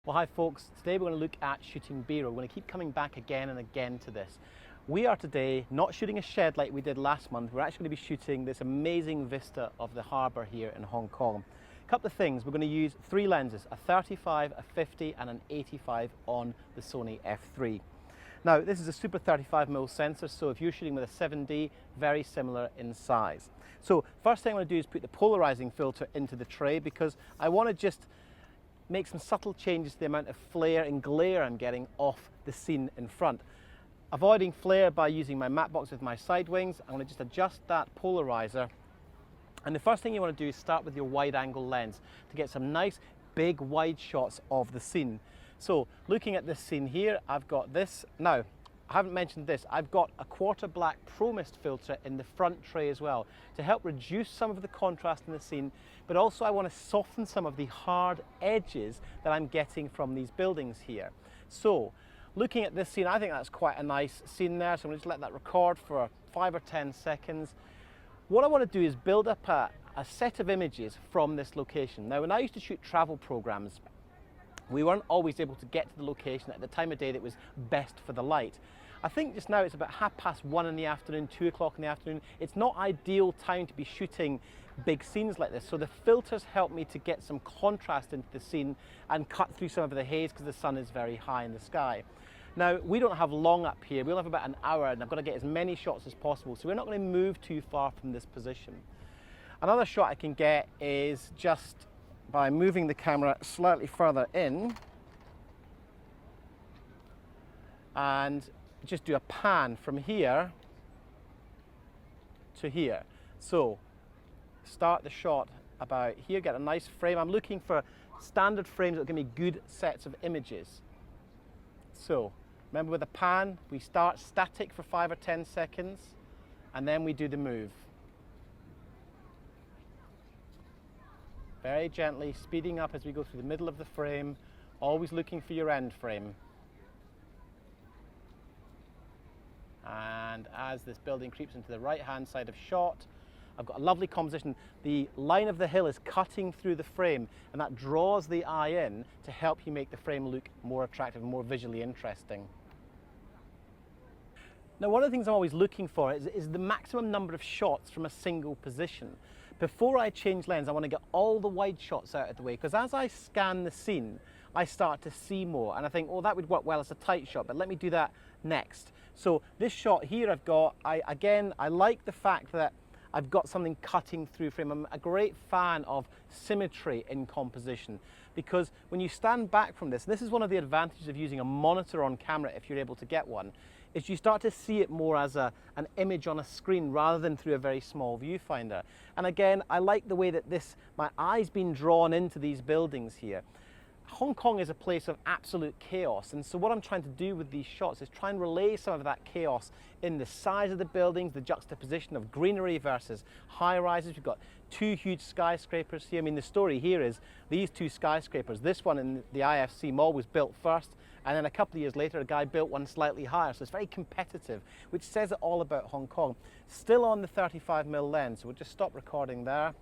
Well, hi folks, today we're going to look at shooting B-roll. We're going to keep coming back again and again to this. We are today not shooting a shed like we did last month. We're actually going to be shooting this amazing vista of the harbour here in Hong Kong. A couple of things, we're going to use three lenses, a 35, a 50 and an 85 on the Sony f3. Now this is a super 35mm sensor, so if you're shooting with a 7D, very similar in size. So first thing I'm going to do is put the polarizing filter into the tray because I want to just make some subtle changes to the amount of flare and glare I'm getting off the scene in front. Avoiding flare by using my matte box with my side wings, I'm going to just adjust that polarizer. And the first thing you want to do is start with your wide angle lens to get some nice big wide shots of the scene. So looking at this scene here, I've got this. Now, I haven't mentioned this, I've got a quarter black Pro Mist filter in the front tray as well to help reduce some of the contrast in the scene, but also I want to soften some of the hard edges that I'm getting from these buildings here. So looking at this scene, I think that's quite a nice scene there, so I'm going to just let that record for 5 or 10 seconds. What I want to do is build up a set of images from this location. Now when I used to shoot travel programs, we weren't always able to get to the location at the time of day that was best for the light. I think just now it's about 1:30 in the afternoon, 2 o'clock in the afternoon. It's not ideal time to be shooting big scenes like this. So the filters help me to get some contrast into the scene and cut through some of the haze because the sun is very high in the sky. Now, we don't have long up here. We'll have about an hour and I've got to get as many shots as possible. So we're not going to move too far from this position. Another shot I can get is just by moving the camera slightly further in and just do a pan from here to here. So start the shot about here, get a nice frame. I'm looking for standard frames that will give me good sets of images. So remember with a pan, we start static for 5 or 10 seconds and then we do the move. Very gently, speeding up as we go through the middle of the frame, always looking for your end frame. And as this building creeps into the right-hand side of shot, I've got a lovely composition. The line of the hill is cutting through the frame, and that draws the eye in to help you make the frame look more attractive and more visually interesting. Now, one of the things I'm always looking for is the maximum number of shots from a single position. Before I change lens, I want to get all the wide shots out of the way, because as I scan the scene, I start to see more, and I think, oh, that would work well as a tight shot, but let me do that next. So this shot here I've got, I like the fact that I've got something cutting through frame. I'm a great fan of symmetry in composition, because when you stand back from this, and this is one of the advantages of using a monitor on camera if you're able to get one, is you start to see it more as an image on a screen rather than through a very small viewfinder. And again, I like the way that my eye's been drawn into these buildings here. Hong Kong is a place of absolute chaos, and so what I'm trying to do with these shots is try and relay some of that chaos in the size of the buildings, the juxtaposition of greenery versus high rises. We've got two huge skyscrapers here. I mean, the story here is these two skyscrapers, this one in the IFC Mall was built first, and then a couple of years later a guy built one slightly higher, so it's very competitive, which says it all about Hong Kong. Still on the 35mm lens, so we'll just stop recording there,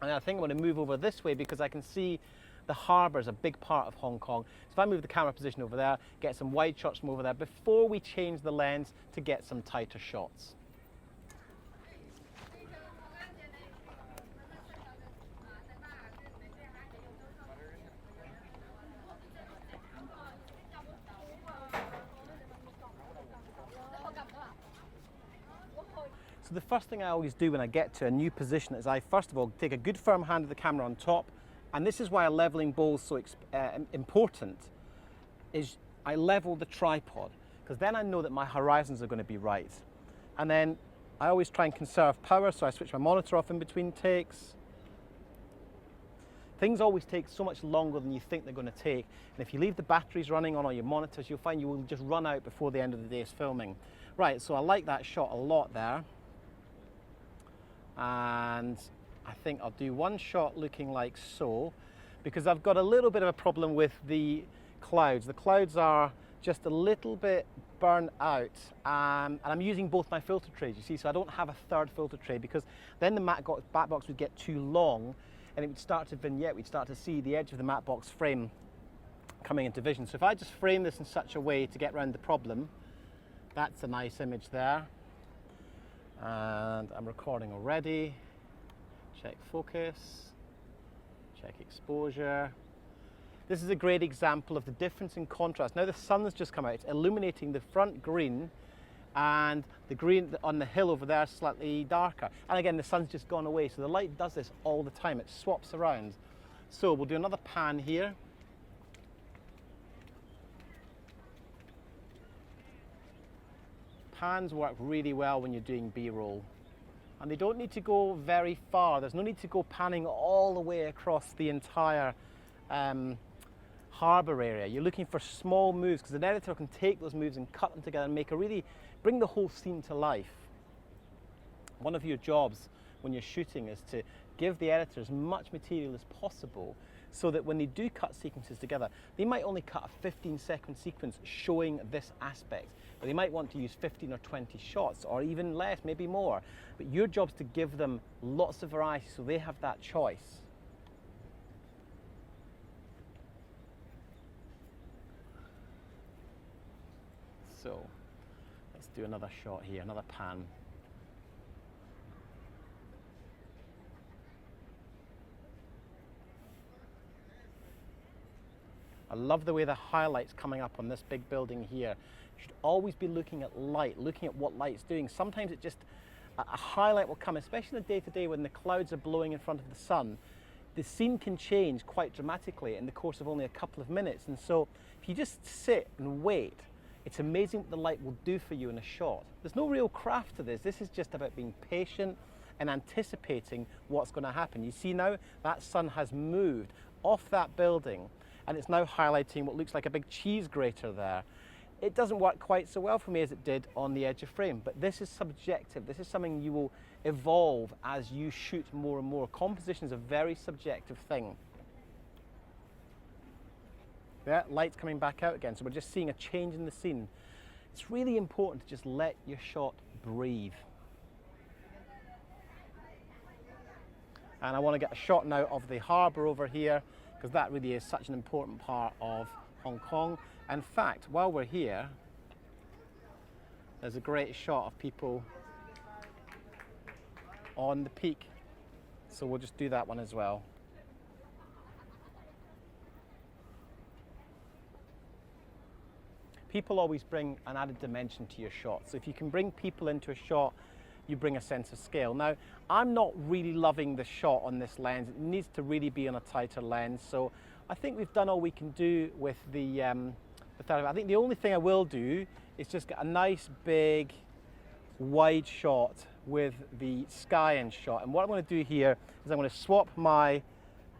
and I think I'm going to move over this way because I can see the harbour is a big part of Hong Kong. So if I move the camera position over there, get some wide shots from over there before we change the lens to get some tighter shots. So the first thing I always do when I get to a new position is I first of all take a good firm hand of the camera on top. And this is why a leveling bowl is so important, is I level the tripod, because then I know that my horizons are going to be right. And then I always try and conserve power, so I switch my monitor off in between takes. Things always take so much longer than you think they're going to take. And if you leave the batteries running on all your monitors, you'll find you will just run out before the end of the day's filming. Right, so I like that shot a lot there. And I think I'll do one shot looking like so, because I've got a little bit of a problem with the clouds. The clouds are just a little bit burnt out, and I'm using both my filter trays, you see, so I don't have a third filter tray, because then the matte box would get too long and it would start to vignette, we'd start to see the edge of the matte box frame coming into vision. So if I just frame this in such a way to get around the problem, that's a nice image there. And I'm recording already. Check focus, check exposure. This is a great example of the difference in contrast. Now the sun's just come out, it's illuminating the front green, and the green on the hill over there is slightly darker. And again, the sun's just gone away, so the light does this all the time, it swaps around. So we'll do another pan here. Pans work really well when you're doing B-roll. And they don't need to go very far. There's no need to go panning all the way across the entire harbour area. You're looking for small moves, because an editor can take those moves and cut them together and make bring the whole scene to life. One of your jobs when you're shooting is to give the editor as much material as possible, so that when they do cut sequences together, they might only cut a 15-second sequence showing this aspect, but they might want to use 15 or 20 shots, or even less, maybe more. But your job's to give them lots of variety so they have that choice. So let's do another shot here, another pan. I love the way the highlight's coming up on this big building here. You should always be looking at light, looking at what light's doing. Sometimes a highlight will come, especially in the day-to-day when the clouds are blowing in front of the sun. The scene can change quite dramatically in the course of only a couple of minutes. And so if you just sit and wait, it's amazing what the light will do for you in a shot. There's no real craft to this. This is just about being patient and anticipating what's going to happen. You see now that sun has moved off that building, and it's now highlighting what looks like a big cheese grater there. It doesn't work quite so well for me as it did on the edge of frame, but this is subjective. This is something you will evolve as you shoot more and more. Composition is a very subjective thing. Yeah, light's coming back out again, so we're just seeing a change in the scene. It's really important to just let your shot breathe. And I want to get a shot now of the harbour over here, because that really is such an important part of Hong Kong. In fact, while we're here, there's a great shot of people on the peak. So we'll just do that one as well. People always bring an added dimension to your shot. So if you can bring people into a shot, you bring a sense of scale. Now, I'm not really loving the shot on this lens. It needs to really be on a tighter lens. So I think we've done all we can do with the 35. I think the only thing I will do is just get a nice big wide shot with the sky in shot. And what I'm going to do here is I'm going to swap my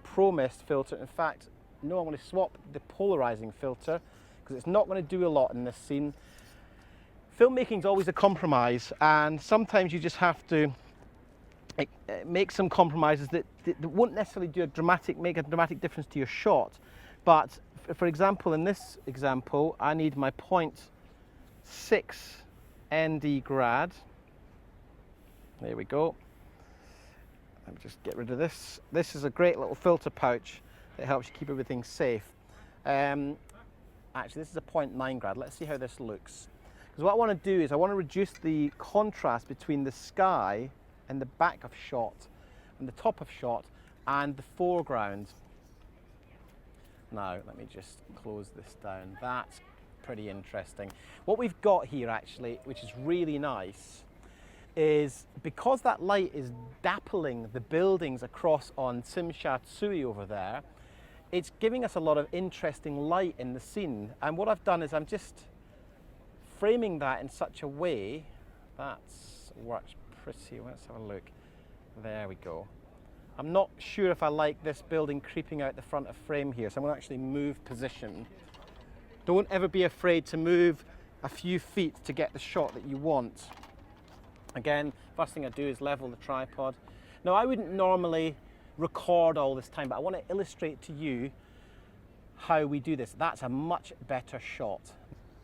Pro Mist filter. In fact, no, I'm going to swap the polarizing filter, because it's not going to do a lot in this scene. Filmmaking is always a compromise, and sometimes you just have to make some compromises that won't necessarily make a dramatic difference to your shot. But for example, in this example, I need my 0.6 ND grad. There we go. Let me just get rid of this. This is a great little filter pouch that helps you keep everything safe. Actually, this is a 0.9 grad. Let's see how this looks. Because what I want to do is I want to reduce the contrast between the sky and the back of shot and the top of shot and the foreground. Now, let me just close this down. That's pretty interesting. What we've got here actually, which is really nice, is because that light is dappling the buildings across on Tsim Sha Tsui over there, it's giving us a lot of interesting light in the scene. And what I've done is I'm just framing that in such a way that works pretty well. Let's have a look. There we go. I'm not sure if I like this building creeping out the front of frame here, so I'm going to actually move position. Don't ever be afraid to move a few feet to get the shot that you want. Again, first thing I do is level the tripod. Now, I wouldn't normally record all this time, but I want to illustrate to you how we do this. That's a much better shot.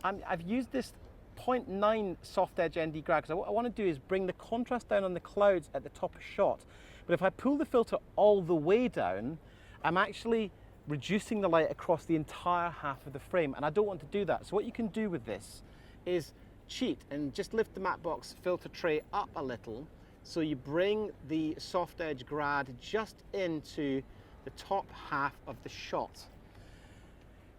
I've used this 0.9 soft edge ND grad because what I want to do is bring the contrast down on the clouds at the top of shot. But if I pull the filter all the way down, I'm actually reducing the light across the entire half of the frame, and I don't want to do that. So what you can do with this is cheat and just lift the matte box filter tray up a little, so you bring the soft edge grad just into the top half of the shot.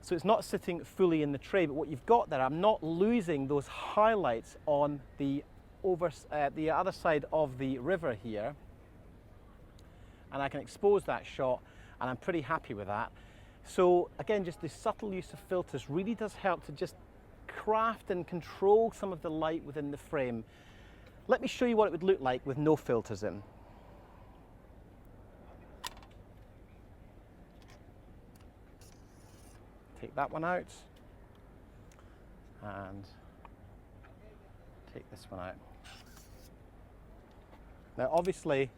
So it's not sitting fully in the tray, but what you've got there, I'm not losing those highlights on the other side of the river here, and I can expose that shot, and I'm pretty happy with that. So again, just the subtle use of filters really does help to just craft and control some of the light within the frame. Let me show you what it would look like with no filters in. Take that one out and take this one out. Now obviously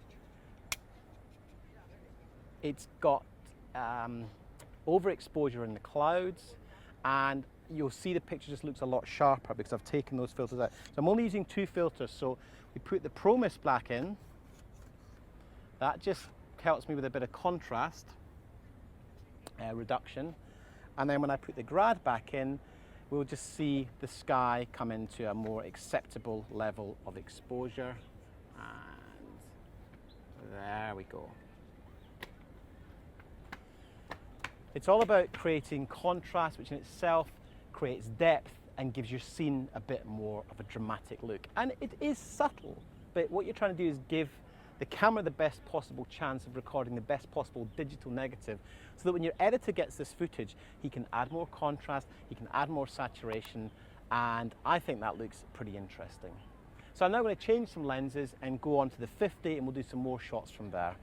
it's got overexposure in the clouds, and you'll see the picture just looks a lot sharper because I've taken those filters out. So I'm only using 2 filters. So we put the Pro Mist black in. That just helps me with a bit of contrast reduction. And then when I put the grad back in, we'll just see the sky come into a more acceptable level of exposure. And there we go. It's all about creating contrast, which in itself creates depth and gives your scene a bit more of a dramatic look. And it is subtle, but what you're trying to do is give the camera the best possible chance of recording the best possible digital negative, so that when your editor gets this footage, he can add more contrast, he can add more saturation, and I think that looks pretty interesting. So I'm now going to change some lenses and go on to the 50, and we'll do some more shots from there.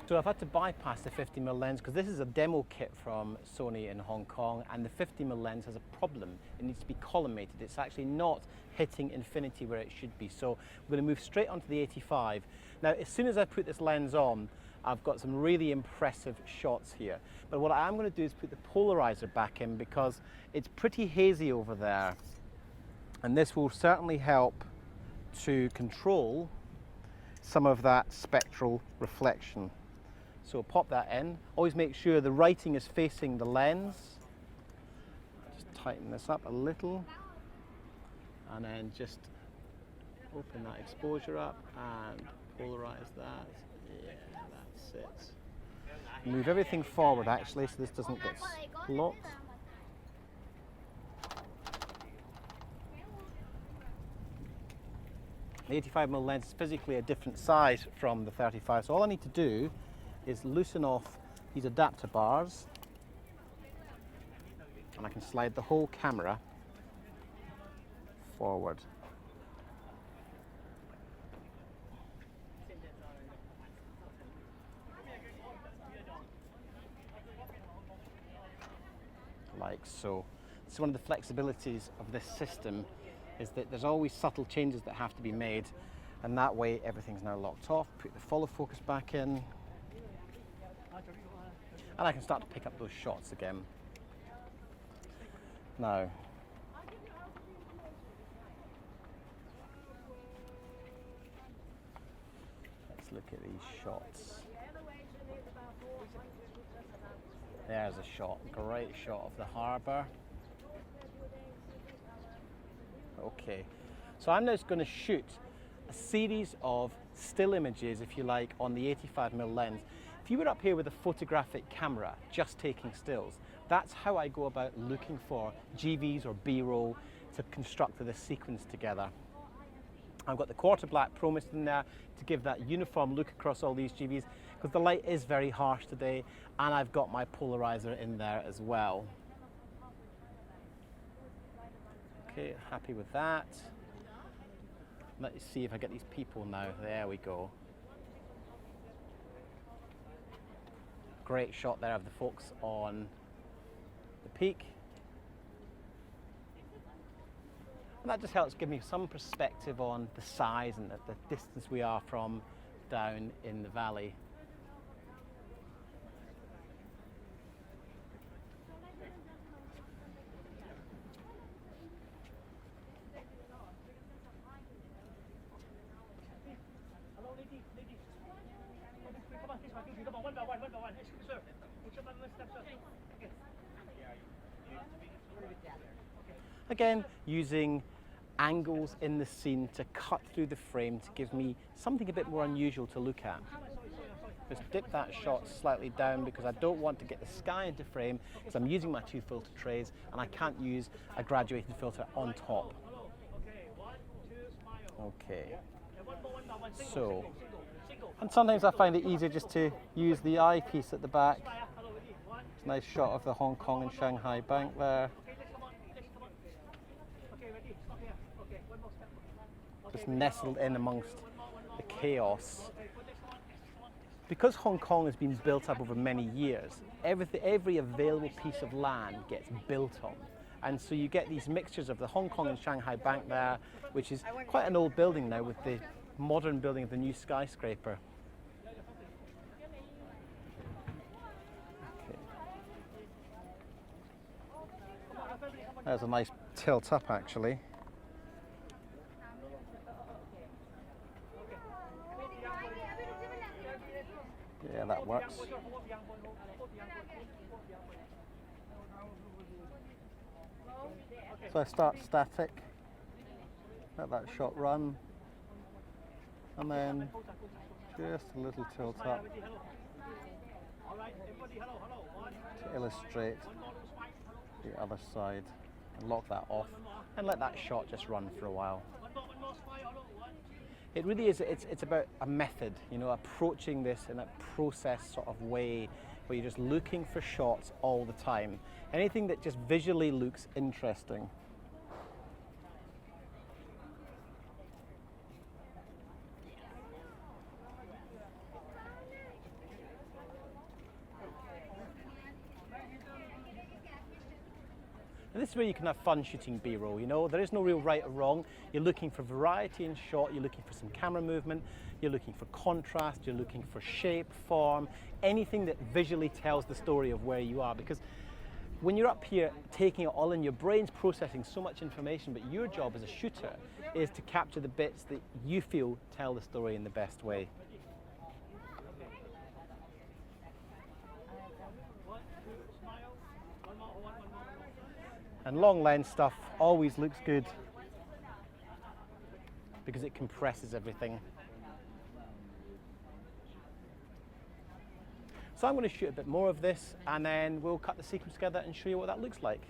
So I've had to bypass the 50mm lens because this is a demo kit from Sony in Hong Kong, and the 50mm lens has a problem. It needs to be collimated. It's actually not hitting infinity where it should be. So we're going to move straight onto the 85. Now, as soon as I put this lens on, I've got some really impressive shots here. But what I am going to do is put the polarizer back in because it's pretty hazy over there. And this will certainly help to control some of that spectral reflection. So pop that in. Always make sure the writing is facing the lens. Just tighten this up a little. And then just open that exposure up and polarize that. Yeah, that's it. Move everything forward actually so this doesn't get blocked. The 85mm lens is physically a different size from the 35, so all I need to do is loosen off these adapter bars, and I can slide the whole camera forward. Like so. This is one of the flexibilities of this system, is that there's always subtle changes that have to be made, and that way everything's now locked off. Put the follow focus back in, and I can start to pick up those shots again. Now, let's look at these shots. There's a shot, great shot of the harbour. Okay, so I'm now just going to shoot a series of still images, if you like, on the 85mm lens. If you were up here with a photographic camera, just taking stills, that's how I go about looking for GVs or B-roll to construct this sequence together. I've got the quarter black Pro Mist in there to give that uniform look across all these GVs, because the light is very harsh today, and I've got my polarizer in there as well. Okay, happy with that. Let's see if I get these people now. There we go. Great shot there of the folks on the peak. And that just helps give me some perspective on the size and the distance we are from down in the valley. Again, using angles in the scene to cut through the frame to give me something a bit more unusual to look at. Just dip that shot slightly down because I don't want to get the sky into frame, because I'm using my 2 filter trays and I can't use a graduated filter on top. Okay, so, and sometimes I find it easier just to use the eyepiece at the back. It's a nice shot of the Hong Kong and Shanghai bank there. Just nestled in amongst the chaos. Because Hong Kong has been built up over many years, every available piece of land gets built on. And so you get these mixtures of the Hong Kong and Shanghai bank there, which is quite an old building now, with the modern building of the new skyscraper. Okay. There's a nice tilt up actually. Yeah, that works. So I start static, let that shot run, and then just a little tilt up to illustrate the other side, and lock that off and let that shot just run for a while. It really is, it's about a method, you know, approaching this in a process sort of way where you're just looking for shots all the time. Anything that just visually looks interesting. And this is where you can have fun shooting B-roll, you know. There is no real right or wrong. You're looking for variety in shot, you're looking for some camera movement, you're looking for contrast, you're looking for shape, form, anything that visually tells the story of where you are. Because when you're up here taking it all in, your brain's processing so much information, but your job as a shooter is to capture the bits that you feel tell the story in the best way. And long lens stuff always looks good because it compresses everything. So I'm going to shoot a bit more of this and then we'll cut the sequence together and show you what that looks like.